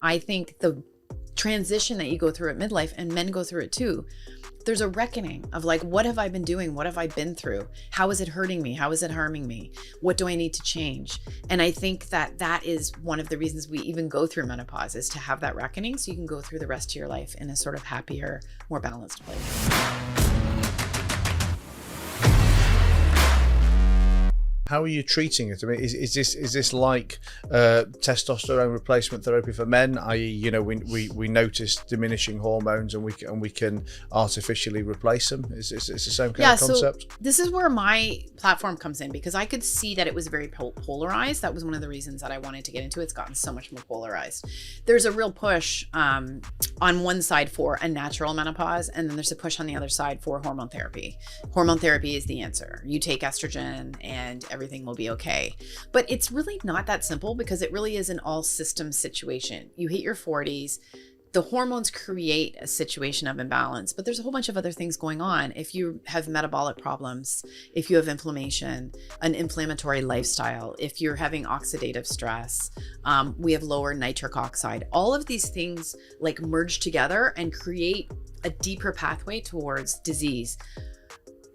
I think the transition that you go through at midlife, and men go through it too, there's a reckoning of like, what have I been doing? What have I been through? How is it hurting me? How is it harming me? What do I need to change? And I think that that is one of the reasons we even go through menopause, is to have that reckoning so you can go through the rest of your life in a sort of happier, more balanced place. How are you treating it? I mean, is this like testosterone replacement therapy for men? I.e., you know, we notice diminishing hormones and we can artificially replace them. Is the same kind of concept? So this is where my platform comes in, because I could see that it was very polarized. That was one of the reasons that I wanted to get into it. It's gotten so much more polarized. There's a real push on one side for a natural menopause, and then there's a push on the other side for hormone therapy. Hormone therapy is the answer. You take estrogen and everything will be okay. But it's really not that simple, because it really is an all systems situation. You hit your 40s, the hormones create a situation of imbalance, but there's a whole bunch of other things going on. If you have metabolic problems, if you have inflammation, an inflammatory lifestyle, if you're having oxidative stress, we have lower nitric oxide. All of these things like merge together and create a deeper pathway towards disease,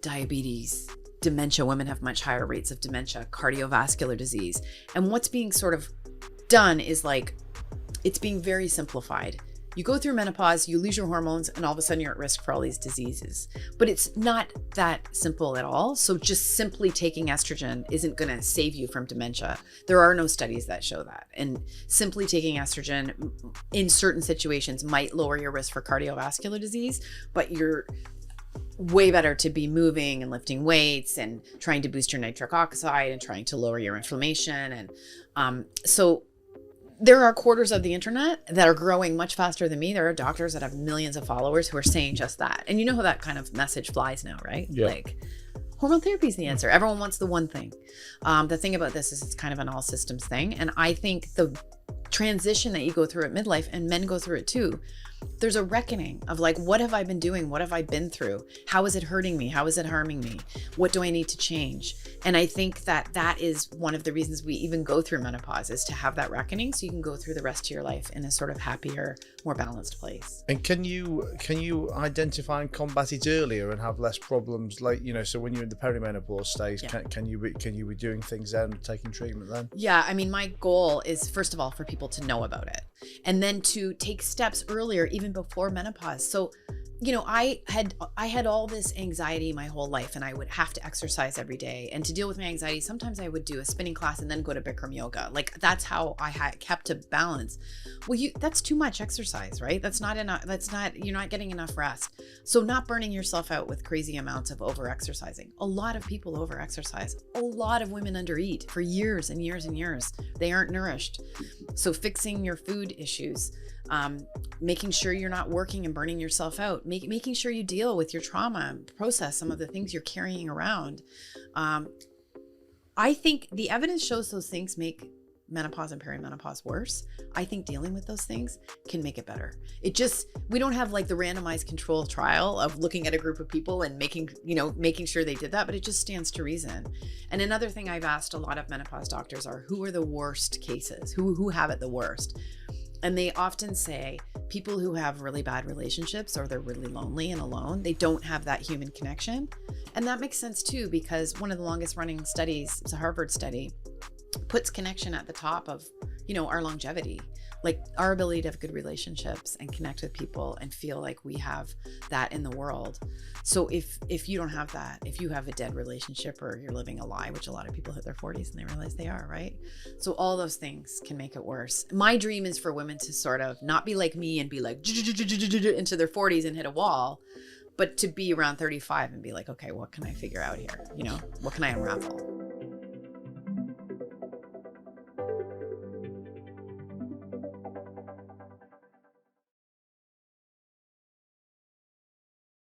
diabetes, dementia. Women have much higher rates of dementia, cardiovascular disease. And what's being sort of done is like, it's being very simplified. You go through menopause, you lose your hormones, and all of a sudden you're at risk for all these diseases. But it's not that simple at all. So just simply taking estrogen isn't going to save you from dementia. There are no studies that show that. And simply taking estrogen in certain situations might lower your risk for cardiovascular disease, but you're way better to be moving and lifting weights and trying to boost your nitric oxide and trying to lower your inflammation. And so there are quarters of the internet that are growing much faster than me. There are doctors that have millions of followers who are saying just that. And you know how that kind of message flies now, right? Yeah. Like, hormone therapy is the answer. Everyone wants the one thing. The thing about this is it's kind of an all systems thing. And I think the transition that you go through at midlife, and men go through it too, there's a reckoning of like, what have I been doing? What have I been through? How is it hurting me? How is it harming me? What do I need to change? And I think that that is one of the reasons we even go through menopause, is to have that reckoning so you can go through the rest of your life in a sort of happier, more balanced place. And can you identify and combat it earlier and have less problems? Like, you know, so when you're in the perimenopause stage, Yeah. can you be doing things then, taking treatment then? Yeah, I mean, my goal is, first of all, for people to know about it, and then to take steps earlier, even before menopause. So, you know, I had all this anxiety my whole life, and I would have to exercise every day. And to deal with my anxiety, sometimes I would do a spinning class and then go to Bikram yoga. Like, that's how I kept a balance. Well, that's too much exercise, right? That's not enough. You're not getting enough rest. So not burning yourself out with crazy amounts of over exercising. A lot of people over exercise. A lot of women undereat for years and years and years. They aren't nourished. So fixing your food issues, making sure you're not working and burning yourself out, making sure you deal with your trauma and process some of the things you're carrying around. I think the evidence shows those things make menopause and perimenopause worse. I think dealing with those things can make it better. We don't have like the randomized control trial of looking at a group of people and making sure they did that, but it just stands to reason. And another thing I've asked a lot of menopause doctors are, who are the worst cases? Who have it the worst? And they often say people who have really bad relationships, or they're really lonely and alone, they don't have that human connection. And that makes sense too, because one of the longest running studies, it's a Harvard study, puts connection at the top of, you know, our longevity, like our ability to have good relationships and connect with people and feel like we have that in the world. So if you don't have that, if you have a dead relationship, or you're living a lie, which a lot of people hit their 40s and they realize they are, right? So all those things can make it worse. My dream is for women to sort of not be like me and be like into their 40s and hit a wall, but to be around 35 and be like, okay, what can I figure out here? You know, what can I unravel?